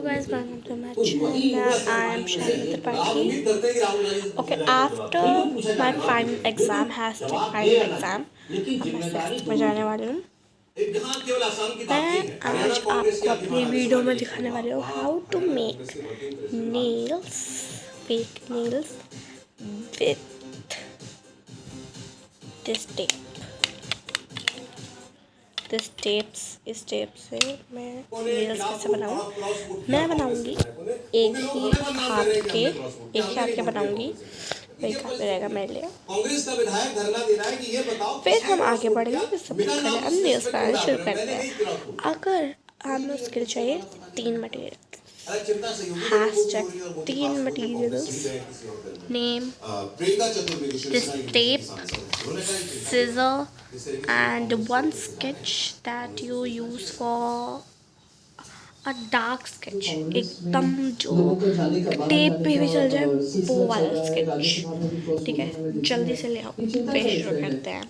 guys, welcome to my channel. I am Shani Tripathi. Okay, after my final exam has been final exam, अब मैं 6th में जाने वाली हूँ। मैं आज आपको अपनी वीडियो में दिखाने वाली हूँ how to make nails, fake nails with this tape. इस टेप से मैं नेल्स कैसे बनाऊँ? मैं बनाऊँगी एक ही हाथ के बनाऊँगी, एक हाथ पे रहेगा मेरे लिए। फिर हम आगे बढ़ेंगे। सबसे पहले हम नेल्स बनाना शुरू करते हैं। अगर हमें उसके लिए चाहिए 3 material, hashtag 3 materials, name, this tape, scissor and one sketch that you use for a dark sketch, एकदम जो टेप पे भी चल जाए वो वाला स्केच। ठीक है, जल्दी से ले आओ, फिर शुरू करते हैं।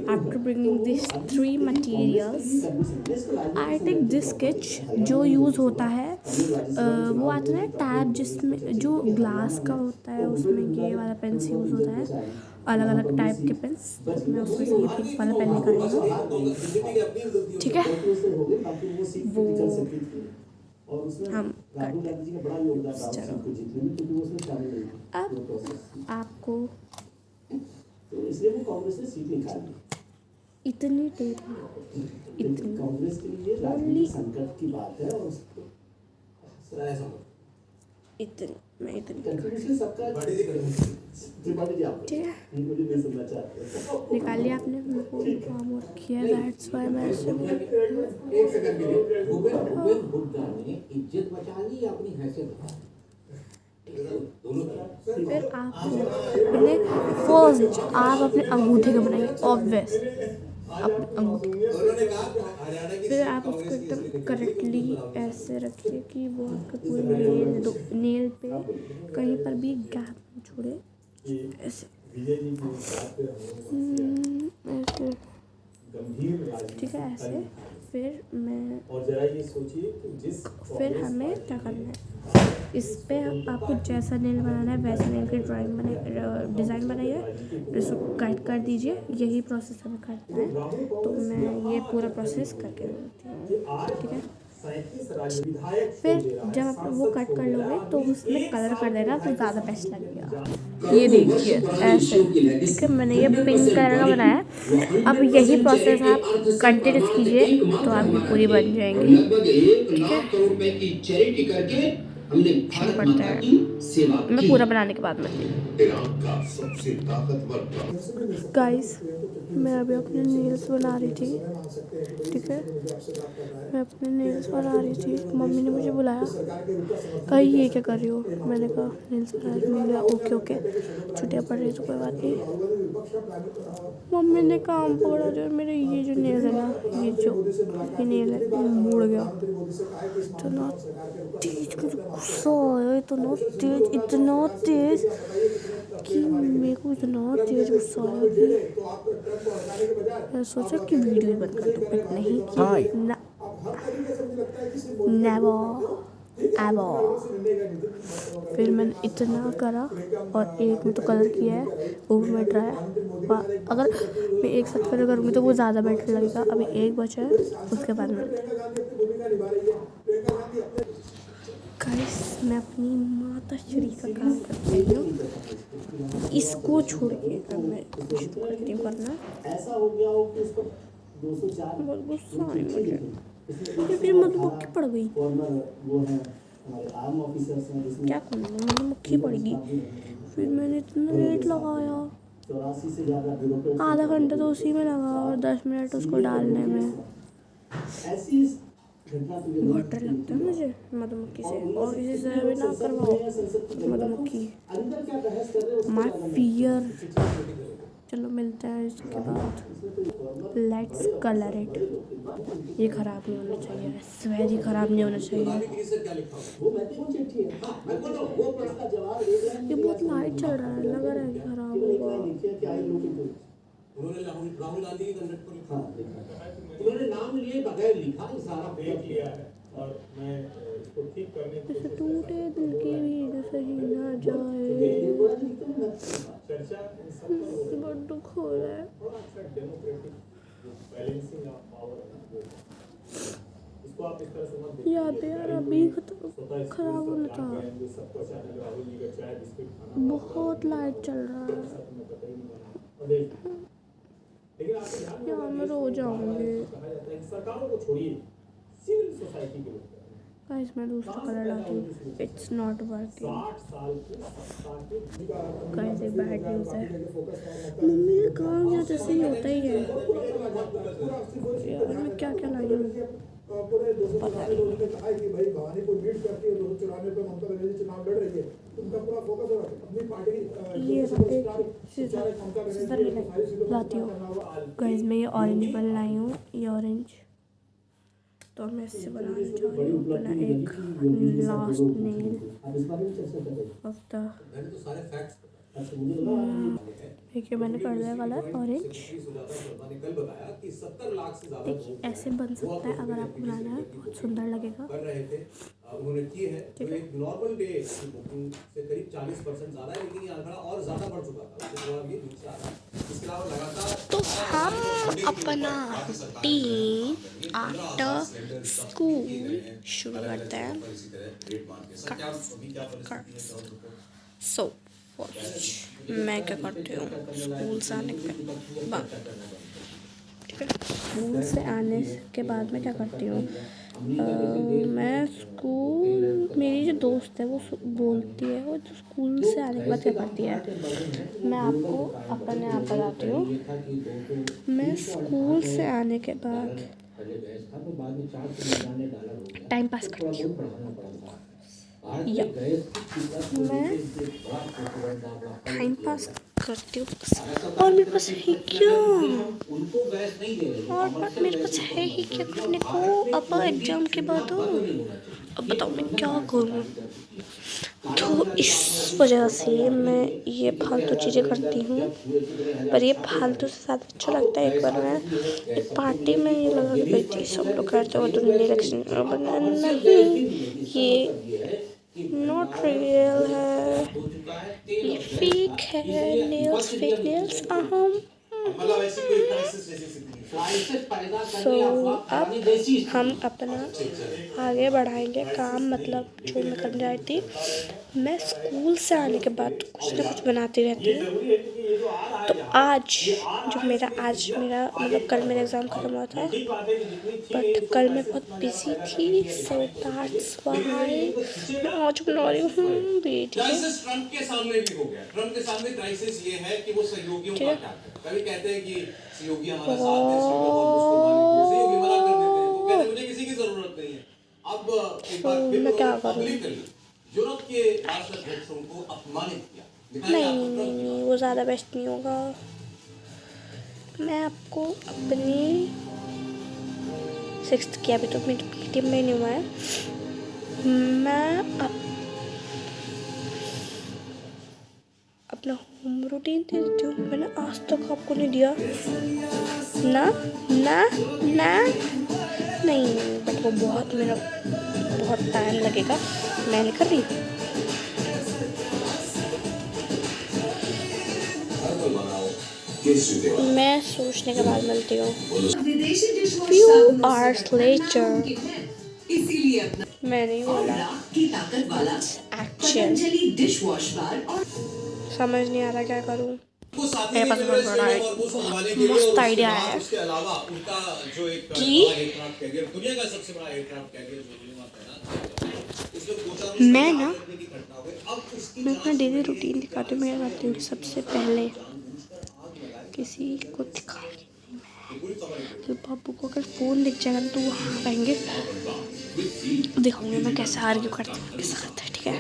After bringing this 3 materials I take this sketch. जो यूज़ होता है वो आता है टैब, जिसमें जो ग्लास का होता है उसमें ये वाला पेंस यूज़ होता है, अलग अलग टाइप के पेंस। मैं उसमें से ये पिंक वाला पेन निकाल लूँगा। ठीक है, वो हम चलो अब आपको इतनी टेप, इतनी ओनली इतनी, मैं इतनी ठीक है, निकाल लिया आपने। काम और किया, दैट्स व्हाई मैं ऐसे फिर आप अपने फर्स्ट आप अपने अंगूठे का बनाइए, ऑब्वियस अपने अंगूठे। फिर आप उसको एकदम करेक्टली ऐसे रखिए कि वो आपके पूरे नेल पे कहीं पर भी गैप न छोड़े, ऐसे ऐसे, ठीक है, ऐसे। फिर हमें क्या करना है, इस पे आपको जैसा नेल बनाना है वैसा नेल की डिज़ाइन बनाइए, इसको कट कर दीजिए। यही प्रोसेस हमें करना है, तो मैं ये पूरा प्रोसेस करके देती हूँ। ठीक है, फिर जब आप वो कट कर लोगे तो उसमें कलर कर देना, तो ज़्यादा बेस्ट लगेगा। ये देखिए ऐसे, ठीक है, मैंने ये पिंक कलर का बनाया है। अब यही प्रोसेस आप कंटिन्यू कीजिए तो आपकी पूरी बन जाएंगी। ठीक है, शुरू करते हैं। मैं पूरा बनाने के बाद मिलती हूँ। गाइस, मैं अभी अपने नेल्स बना रही थी। ठीक है, मैं अपने नेल्स बना रही थी। मम्मी ने मुझे बुलाया, कही ये क्या कर रही हो? मैंने कहा नेल्स बना रही। मम्मी कहा ओके छुट्टियाँ पड़ रही तो कोई बात नहीं। मम्मी ने काम पकड़ा जो मेरे ये जो नेल है ना, ये नेल है, मुड़ गया। इतना तेज मुझे गुस्सा आया, इतना तेज कि मेरे को इतना तेज गुस्सा आया कि मैं सोचा कि वीडियो ही बंद कर दूँ, बट नहीं कि नेवर एवर। फिर मैंने इतना करा और एक में तो कलर किया है, वो भी मैं ड्राई। अगर मैं एक साथ कलर करूँगी तो वो ज़्यादा बेटर लगेगा। अभी एक बचा है, उसके बाद मिलते हैं। गाइस, मैं अपनी माता श्री का काम करती हूँ, इसको छोड़ के अब मैं कुछ तो करती हूँ करना। बहुत गुस्सा है मुझे, ये फिर मधुमक्खी पड़ गई। क्या करूँ, मधुमक्खी पड़ेगी। फिर मैंने इतना लेट लगाया, आधा घंटा तो उसी में लगा और 10 मिनट उसको डालने में। बहुत डर लगता है मुझे मधुमक्खी से, और किसी से भी ना करवाओ मधुमक्खी, माय फियर। चलो मिलते हैं इसके बाद। Let's colour it. ये ख़राब नहीं होना चाहिए, स्वेज ही ख़राब नहीं होना चाहिए। ये बहुत लाइट चल रहा है, लग रहा है कि ख़राब होगा। उन्होंने राहुल गांधी की कंडक्ट को उन्होंने नाम लिए बगैर लिखा, सारा फेक लिया है। और मैं जैसे टूटे दिल की रीढ़ सही ना जाए, बहुत दुख हो रहा है। यादें यार अभी खराब होना था। बहुत लाइट चल रहा है यार, मैं रो जाऊंगी। गाइस मैं दूसरा कलर लाती हूँ, इट्स नॉट वर्किंग। गाइस एक बैड न्यूज़ है, मम्मी का काम यहाँ जैसे ही होता ही है यार। मैं क्या क्या लाई हूँ पता नहीं। भाई भवानी को लीड करती है 294 पे ममता बनर्जी चुनाव लड़ रही है, उनका पूरा फोकस होगा अपनी पार्टी ये लाती हूँ गाइस। मैं ये ऑरेंज वाला लाई हूँ, ये ऑरेंज। तो मैं इससे बनाने जा रही हूँ अपना एक लास्ट नेल ऑफ द। देखिए मैंने कर दिया कलर ऑरेंज। देखिए ऐसे बन सकता है अगर आपको बनाना है, बहुत सुंदर लगेगा। उन्होंने की है जो एक नॉर्मल डे की बुकिंग से करीब 40% ज़्यादा है, लेकिन ये आंकड़ा और ज़्यादा बढ़ चुका था। उसके बाद ये नीचे आ रहा है। इसके अलावा लगातार तो हम अपना रूटीन आफ्टर स्कूल शुरू करते हैं। सो मैं क्या करती हूँ स्कूल से आने के बाद, ठीक है। स्कूल से आने के बाद मैं क्या करती हूँ, मैं स्कूल, मेरी जो दोस्त है वो बोलती है, वो तो स्कूल से आने के बाद क्या करती है, मैं आपको अपने आप बताती हूँ। मैं स्कूल से आने के बाद टाइम पास करती हूँ, या मैं टाइम पास करती हूँ। और मेरे पास है क्या, और मेरे पास है ही क्या करने को अब एग्ज़ाम के बाद। अब बताओ मैं क्या करूँ। तो इस वजह से मैं ये फालतू चीज़ें करती हूँ, पर ये फालतू से ज़्यादा अच्छा लगता है। एक बार मैं एक पार्टी में ये लगा के गई थी, सब लोग कहते हो तुमने इलेक्शन नहीं, ये नॉट रियल है, ये फेक है, नेल्स, फेक नेल्स। सो अब हम अपना आगे बढ़ाएंगे काम, मतलब जो मैं करने आई थी। मैं स्कूल से आने के बाद कुछ ना कुछ बनाती रहती हूँ। तो आज मतलब कल मेरा एग्ज़ाम ख़त्म हुआ था, बट कल मैं बहुत बिजी थी, सो दैट्स व्हाई मैं आज बना रही हूँ वीडियो। ट्रम्प के सामने भी हो गया। ट्रम्प के सामने क्राइसिस ये है कि वो सहयोगियों का क्या कभी कहते हैं कि सहयोगी हमारा साथ है, सहयोगी मना कर देते हैं, तो कहते हैं मुझे किसी की जरूरत नहीं है। अब एक बार फिर मैं क्या करूँ, यूरोप के राष्ट्राध्यक्षों को अपमानित किया। नहीं वो ज़्यादा बेस्ट नहीं होगा। मैं आपको अपनी 6th की, अभी तो मेरी PTM में नहीं हुआ है, मैं अपना होम रूटीन दे देती हूँ। मैंने आज तक आपको नहीं दिया ना ना ना नहीं, बट वो मेरा बहुत टाइम लगेगा, मैं नहीं कर रही। मैं सोचने के बाद मिलती हूँ। Few hours later, मैं नहीं बोला, एक्शन समझ नहीं आ रहा क्या करूँ। मेरे पास बहुत बड़ा मस्त आइडिया है कि मैं अपना डेली रूटीन दिखाती हूँ। मैं करती हूँ सबसे पहले किसी को दिखाऊंगी तो पापू को अगर फ़ोन दिख जाएगा तो वो हाँ कहेंगे, दिखाऊंगी मैं कैसे आर्ग्यू करती हूँ किसके साथ, ठीक है।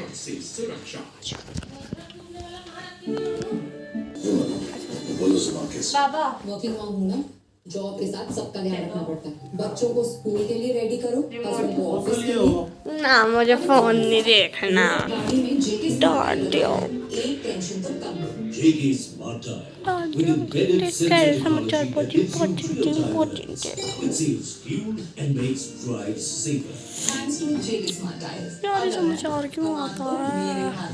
बाबा वर्किंग मॉम हूँ ना, जॉब के साथ सबका ध्यान रखना पड़ता है। बच्चों को स्कूल के लिए रेडी करो, हस्बैंड को ऑफिस के लिए ना, मुझे फ़ोन नहीं देखना, गाड़ी में जेके डांट दियो। एक टेंशन तो कम, Take a smart tire. With embedded sensor technology that detects real-time alerts. It saves fuel and makes drives safer. Thanks to JK Smart Tires. यार ये समाचार क्यों आता है?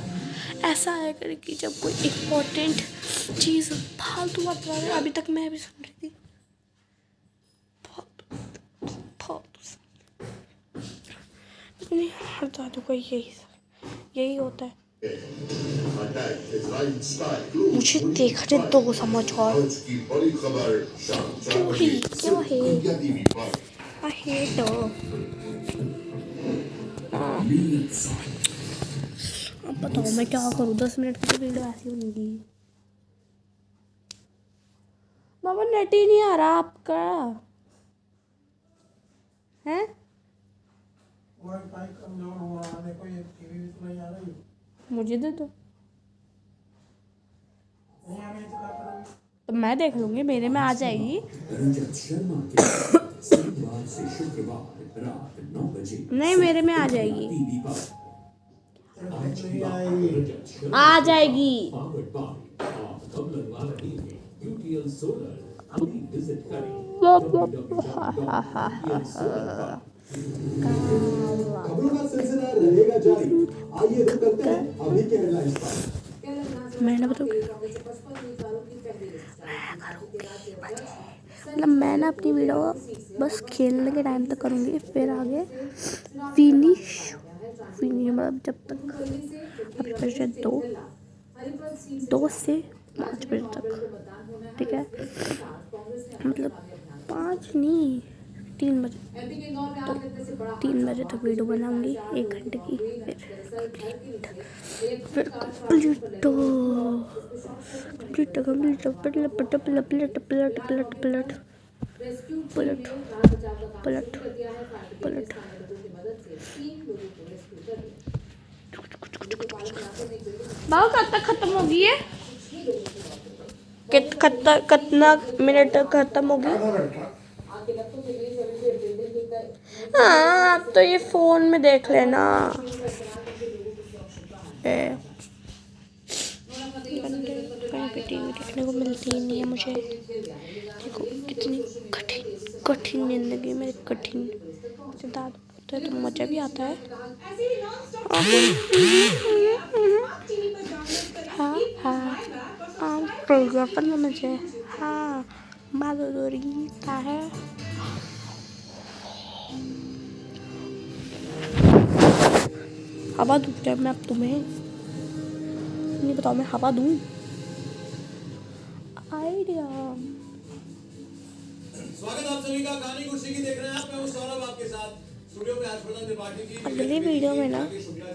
ऐसा है कि जब कोई इम्पोर्टेंट चीज़ फालतू बात कर रहा है, अभी तक मैं भी सुन रही थी फालतू नहीं, हर दादू का यही होता है। मुझे देखने दो समाचार। क्या है I hate अब बताओ मैं क्या करूँ? 10 मिनट की वीडियो ऐसी होगी। बाबा नेट ही नहीं आ रहा आपका है? वाईफाई कमजोर हो रहा है, देखो ये टीवी भी तो नहीं आ रही। मुझे दे दो नहीं आ रही तो क्या करोगे? तो मैं देख लूंगी, मेरे में आ जाएगी। रंजन शर्मा के साथ सोमवार से शुक्रवार रात 9 बजे नहीं, मेरे में आ जाएगी। टीवी पर नहीं आएगी। आ जाएगी। पावर्ड बाय आप कब लगवा रहे हैं यूटीएल सोलर अभी विजिट करें खबरों का सिलसिला रहेगा जारी। आइए रुक करते हैं अभी के हेडलाइंस पर। मैंने बताऊँ मतलब मैं ना अपनी वीडियो बस खेलने के टाइम तक करूँगी, फिर आगे फिनिश मतलब जब तक अभी बजे 2 से 5 बजे तक, ठीक है? मतलब 5 नहीं 3 बजे, तो 3 बजे तक वीडियो बनाऊंगी 1 घंटे की, फिर पलट बाबा कब तक खत्म होगी ये? कितना मिनट तक खत्म होगी? हाँ, आप तो ये फोन में देख लेना। कहीं पे टीवी देखने को मिलती ही नहीं है मुझे। देखो कितनी कठिन जिंदगी मेरी कठिन तो मजा भी आता है। हाँ हाँ परिवर्तन में मुझे हाँ बहादुरी का है। हवा दूँ क्या मैं अब तुम्हें? नहीं बताओ, मैं हवा दूँ? आइडिया। स्वागत आप सभी का कहानी कुर्सी की देख रहे हैं आप। मैं हूं सौरभ आपके साथ स्टूडियो में हर्षवर्धन त्रिपाठी जी। अगली वीडियो में ना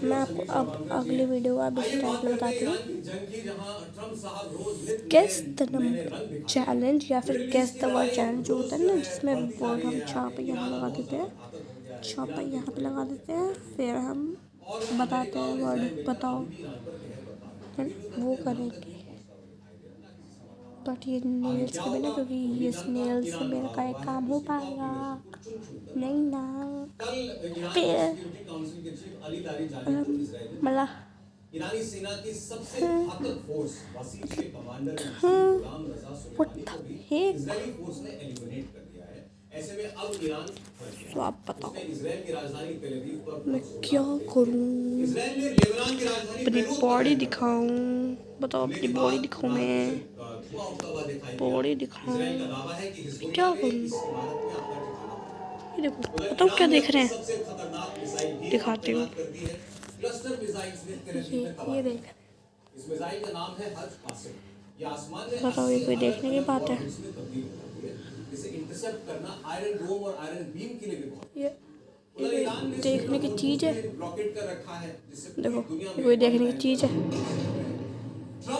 मैं आपको अब अगली वीडियो अब इस टाइप में बताती हूँ। गेस द नंबर चैलेंज या फिर गेस द वर्ड चैलेंज जो होता है ना, जिसमें वर्ड हम छापा यहाँ लगा देते हैं, छापा यहाँ पे लगा देते हैं, फिर हम बताते हैं वर्ड, बताओ वो करेंगे। बट ये नेल्स के बिना, क्योंकि ये नेल्स से मेरा का एक काम हो पाएगा नहीं ना। फिर मतलब ईरानी सेना की सबसे घातक फोर्स वसीम के कमांडर गुलाम रजा सुलेमानी को भी इजरायली फोर्स ने एलिमिनेट कर दिया है। ऐसे में अब ईरान तो आप बताओ इजराइल की राजधानी तेल अवीव पर मैं क्या करूं? इजराइल ने लेबनान की राजधानी अपनी बॉडी दिखाऊं? बताओ अपनी बॉडी दिखाऊं? मैं बॉडी दिखाऊं? क्या करूं? ये देखो, बताओ क्या देख रहे हैं? दिखाती हूँ। ये देख, इस मिसाइल का नाम है हज कासिम। ये आसमान में बताओ ये कोई देखने की बात है? इसे इंटरसेप्ट करना आयरन डोम और आयरन बीम के लिए भी बहुत ये देखने की चीज है? ब्लॉकेट कर रखा है, जिससे देखो ये कोई देखने की चीज है?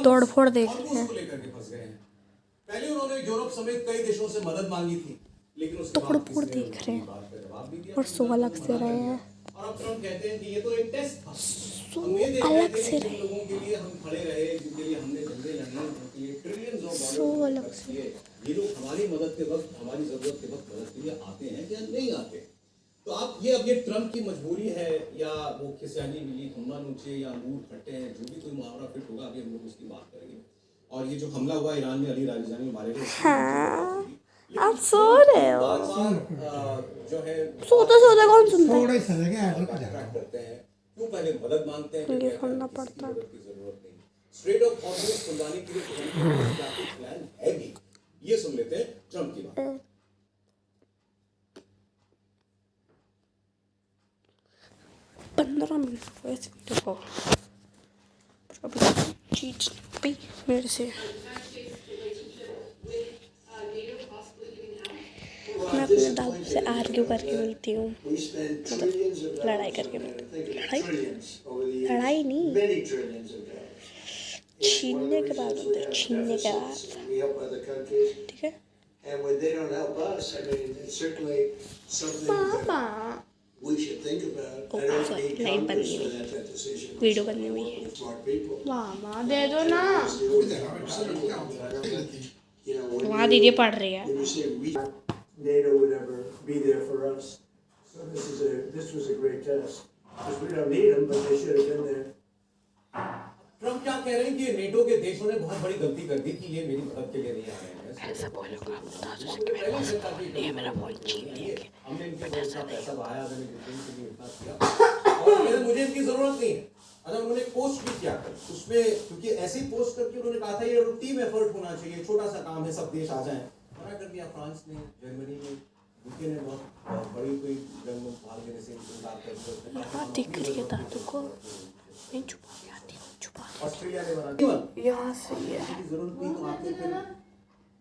तोड़ फोड़ देख रहे हैं। लेकर के फंस गए हैं। पहले उन्होंने यूरोप समेत कई देशों से मदद मांगी थी, लेकिन उसके तोड़ फोड़ देख रहे हैं और सो अलग से रहे हैं। और अब ट्रम्प कहते हैं कि ये तो एक टेस्ट था। सो अलग से रहे, लोगों के लिए हम खड़े रहे, जिनके लिए हमने झंडे लगाए, उनके लिए ट्रिलियंस ऑफ सो अलग से। ये लोग हमारी मदद के वक्त, हमारी जरूरत के वक्त मदद के लिए आते हैं या नहीं आते। तो आप ये अब ये ट्रम्प की मजबूरी है या वो खिसियानी मिली खम्मा नोचे या अंगूर खट्टे हैं, जो भी कोई मुहावरा फिट होगा, अभी हम लोग उसकी बात करेंगे। और ये जो हमला हुआ ईरान में अली राजीजानी मारे गए, हाँ आप सो रहे हो। जो है सोते सोते कौन सुनता है? थोड़ा ही समय क्या है अट्रैक्ट करते हैं, क्यों पहले मदद मांगते हैं, ये सुनना पड़ता है। की जरूरत नहीं। स्ट्रेट ऑफ हॉर्मुज़ खुलवाने के लिए क्या कुछ प्लान है भी, ये सुन लेते हैं ट्रम्प की बात। 15 मिनट हुए इस वीडियो को, अभी चीज भी मेरे से। मैं अपने दादू से आर्ग्यू करके मिलती हूँ, मतलब लड़ाई करके मिलती हूँ। लड़ाई नहीं, छीनने के बाद होता है, छीनने के बाद। ठीक है And when they don't help us, I mean, it's certainly something that पापा we should think about. Oh, I don't sorry, need line Congress बनी for हुई। that decision. वीडियो बननी हुई है। Smart people. मामा दे दो ना, You know, when वहाँ दीदी पढ़ रही है। when you say we, NATO would ever be there for us. So this was a great test. Because we don't need them, but they should have been there. Trump क्या कह रहे हैं कि नेटो के देशों ने बहुत बड़ी गलती कर दी कि ये मेरी मदद के लिए नहीं आ रहे हैं। ऐसा बोलूँगा दादू से कि मेरे पास ये मेरा फोन छीन लिया कि हमने इनके बहुत सा पैसा बहाया, मैंने यूक्रेन के लिए इतना किया और कहते मुझे इनकी जरूरत नहीं है। अगर उन्होंने पोस्ट भी किया कर उसमें, क्योंकि ऐसे ही पोस्ट करके उन्होंने कहा था ये टीम एफर्ट होना चाहिए, छोटा सा काम है, सब देश आ जाएं। मना कर दिया फ्रांस ने, जर्मनी ने, यूके ने बहुत बड़ी कोई जंग में भाग लेने से इनकार कर दिया। यहाँ दिख रही है दादू को, मैं छुपा के आती हूँ, छुपा ऑस्ट्रेलिया ने बना दिया, यहाँ से ये जरूरत नहीं तो आपने फिर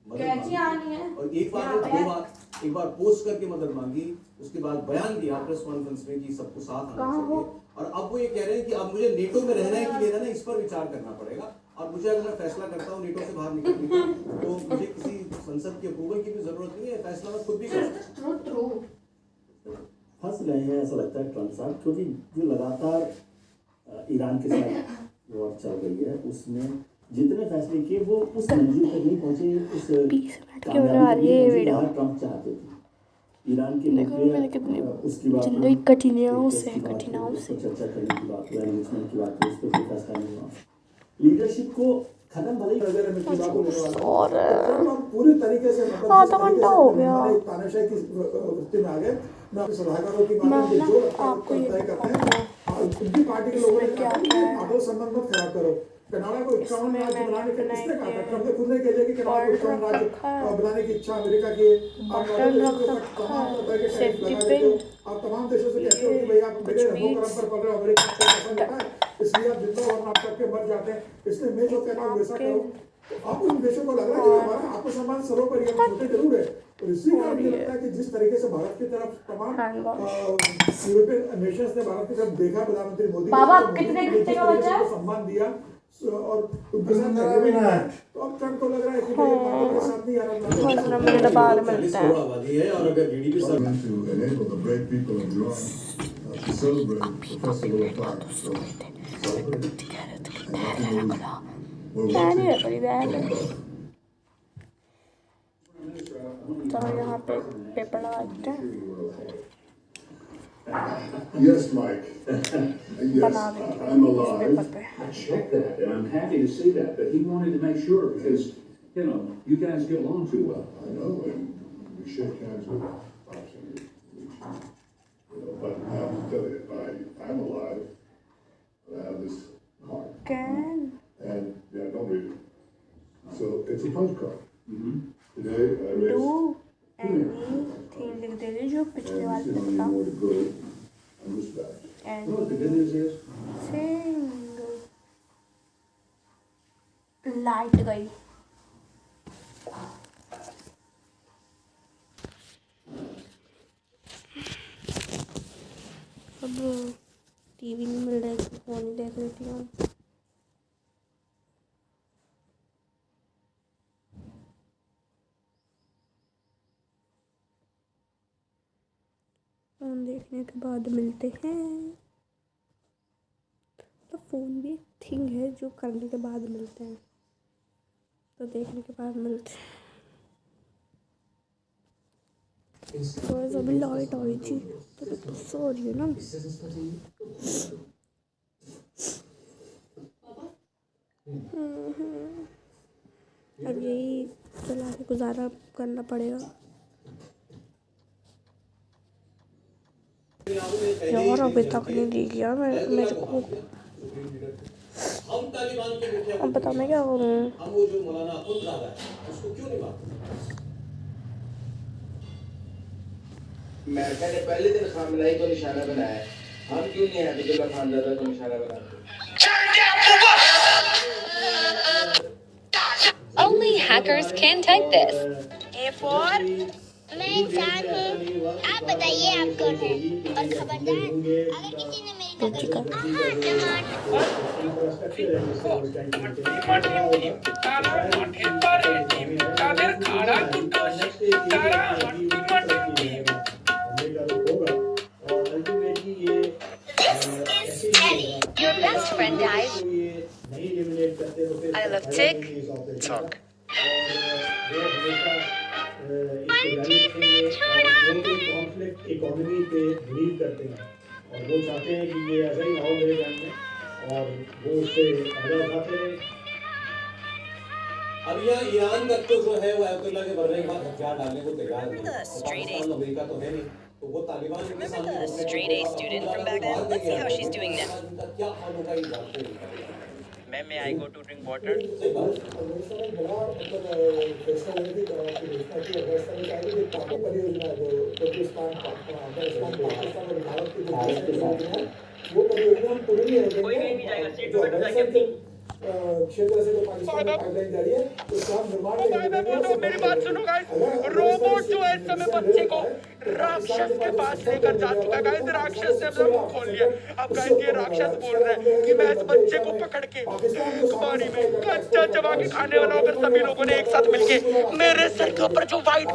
कैची आनी है और एक बार दो बार, एक बार पोस्ट करके मदद मांगी, उसके बाद बयान दिया प्रेस कॉन्फ्रेंस में कि सबको साथ आना चाहिए। और अब वो ये कह रहे हैं कि अब मुझे नेटो में रहना है कि नहीं रहना है, इस पर विचार करना पड़ेगा। और मुझे अगर मैं फैसला करता हूँ नेटो से बाहर निकलने का, तो मुझे किसी संसद की अप्रूवल की भी जरूरत नहीं है, फैसला मैं खुद भी कर सकता हूँ। फंस गए हैं ऐसा लगता है ट्रम्प साहब, क्योंकि जो लगातार ईरान के साथ वॉर चल रही है उसमें जितने फैसले किए वो उस मंजिल तक नहीं पहुंचे, उस कामयाबी तक ट्रम्प चाहते थे। ईरान के उसकी बात जिंदगी कठिनाइयों से चर्चा करने की बात, एनरिचमेंट की बात, उस पर कोई फैसला नहीं हुआ। लीडरशिप को खत्म भले ही नजर में की बात को लेने वाला और हम पूरी तरीके से मतलब आधा घंटा हो गया। हमारे तानाशाही की वृत्ति में आ गए। मैं अपने सलाहकारों की माने जो आपको ये तय करते हैं और उनकी पार्टी के लोगों ने क्या आपस संबंध मत खराब करो। कनाडा को 51 राज्य बनाने के किसने कहा था? ट्रम्प ने खुद ने कह दिया कि कनाडा को 51 राज्य बनाने की इच्छा अमेरिका की। आप तमाम तरह के टैरिफ लगा देते हो, आप तमाम देशों से कहते हो कि भाई आप मेरे रफो करम पर पड़ रहे हो, अमेरिका को पसंद होता है इसलिए आप जितना वरना आप करके मर जाते हैं। इसलिए मैं जो कहता हूँ वैसा करो। आप उन देशों को लग रहा है कि हमारा आत्मसम्मान सर्वोपरि है, छोटे जरूर है, और इसी कारण मुझे लगता है कि जिस तरीके से भारत की तरफ तमाम यूरोपियन नेशंस ने भारत की तरफ देखा, प्रधानमंत्री मोदी को सम्मान दिया और उनके साथ तो अब ट्रम्प को लग रहा है कि भारत के साथ नहीं आ रहा। 15 मिनट बाद मिलता है। आबादी है और अगर जीडीपी सब to enable the brave people of Iran to celebrate the festival of fire. So, celebrate. चलो यहाँ पे पेपर लगा देते हैं। Yes, Mike. Yes, I'm alive. I checked that, and I'm happy to see that. But he wanted to make sure because, you know, you guys get along too well. I know, and we shake hands with boxing. But I have to tell you, I'm alive. I have this heart. Can And, yeah, don't read it. So, it's a punch card. Mm-hmm. Today, I raised do anything लिख दे दे जो पिछले and वाले you पे know, था। more to go on this back. And You know what the good news is? Light गई। अब TV नहीं मिल रहा है, फोन ही देख लेती हूँ। फोन देखने के बाद मिलते हैं। तो फोन भी एक थिंग है जो करने के बाद मिलते हैं, तो देखने के बाद मिलते हैं। तो अभी लाइट आई थी तो मैं गुस्सा हो रही हूँ ना। अब यही चला के गुजारा करना पड़ेगा। यार अभी तक नहीं दी गया मेरे को। हम तालिबान के मुखिया अब बताओ मैं क्या करूँ। हम वो जो मौलाना अब्दुल है उसको क्यों नहीं मानते? अमेरिका ने पहले दिन खामलाई को निशाना बनाया, हम क्यों नहीं अब्दुल्ला खानजादा को निशाना बनाते? Only hackers can type this. A for मैं इंसान हूँ, आप बताइए आप कौन है, और खबरदार अगर किसी ने मेरी Your best friend dies. I love TikTok. Conflict economy पे बिलीव करते हैं और वो चाहते हैं कि ये ऐसा ही माहौल रहे जंग में और वो उससे फायदा उठाते हैं। अब यहाँ ईरान तक तो जो है वो अब्दुल्ला के मरने के बाद हथियार डालने को तैयार नहीं है। पाकिस्तान अमेरिका तो है नहीं, तो वो तालिबान के सामने Straight A student from Baghdad. Let's see how she's doing now. क्या हाल होगा ये जानते हैं। May I go to drink water? क्षेत्र से जो पाकिस्तान में पाइपलाइन जा रही है उसका निर्माण मेरी बात सुनो गाइस, रोबोट जो है इस समय बच्चे को राक्षस के पास लेकर जा चुका है। गाइस राक्षस ने अपना मुंह खोल लिया। अब गाइस ये राक्षस बोल रहा है कि मैं इस बच्चे को पकड़ के कुमारी में कच्चा चबा के खाने वाला होगा। सभी लोगों ने एक साथ मिलके मेरे सर के ऊपर जो व्हाइट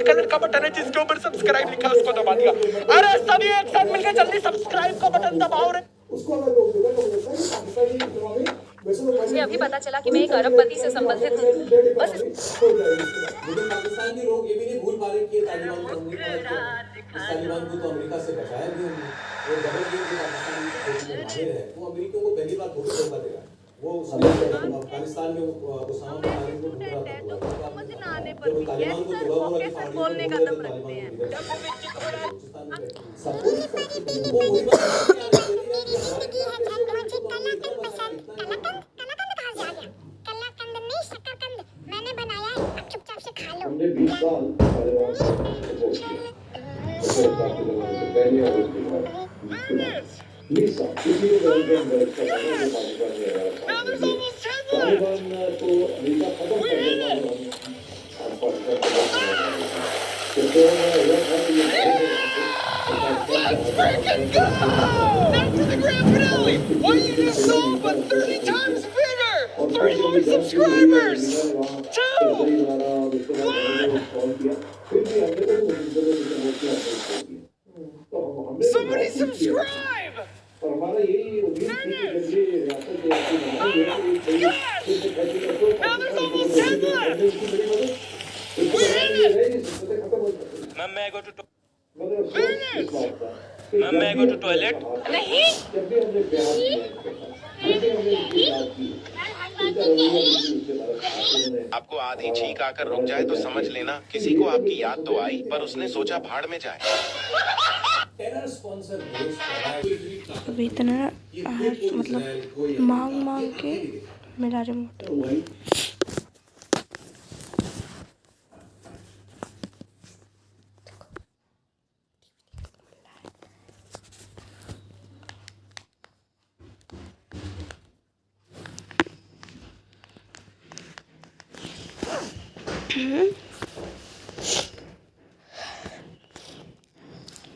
कलर का बटन है जिसके ऊपर सब्सक्राइब लिखा है उसको दबा दिया। अरे सभी एक साथ मिलके जल्दी सब्सक्राइब का बटन दबाओ रे। उसको अगर रोक देगा तो मुझे लगता है कि पाकिस्तानी इकोनॉमी मुझे अभी पता चला कि मैं एक अरबपति से संबंधित हूँ। बस लेकिन पाकिस्तान के लोग ये भी नहीं भूल पा रहे कि तालिबान को तालिबान को तो अमेरिका से बचाया भी हमने। वो डबल गेम जो पाकिस्तान माहिर है वो अमेरिका को पहली बार थोड़ी धोखा देगा। वो अफगानिस्तान में उसामा बिन लादेन को ढूंढ रहा था, जब वो तालिबान को थोड़ा बोला कि बोलने का दम रखते हैं सब कुछ वो वही बात हमने 20 साल तालिबान को सपोर्ट किया पहले और उसके बाद 20 साल किसी भी तरह के अंदर तालिबान को अमेरिका खत्म कर देता है। हम पाकिस्तान Somebody subscribe! हमारा यही उम्मीद थी कि जब ये रियासत Now there's almost 10 left! May I go to toilet? नहीं। आपको आधी छींक आकर रुक जाए तो समझ लेना किसी को आपकी याद तो आई पर उसने सोचा भाड़ में जाए। अभी इतना मतलब मांग के मेरा रिमोट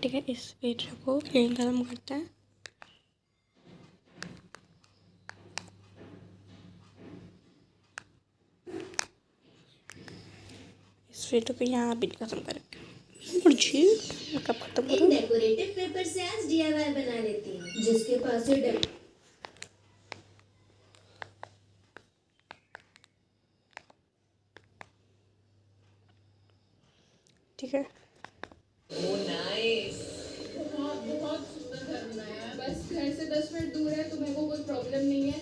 ठीक है। इस वीडियो को यहीं खत्म करते हैं। इस वीडियो को यहाँ भी खत्म करेंगे। मुझे कब खत्म करूँ? डेकोरेटिव पेपर से आज DIY बना लेती हूँ जिसके पास ये ठीक है। बहुत सुंदर घर बनाया है। बस घर से 10 मिनट दूर है तो मेरे को कोई प्रॉब्लम नहीं है।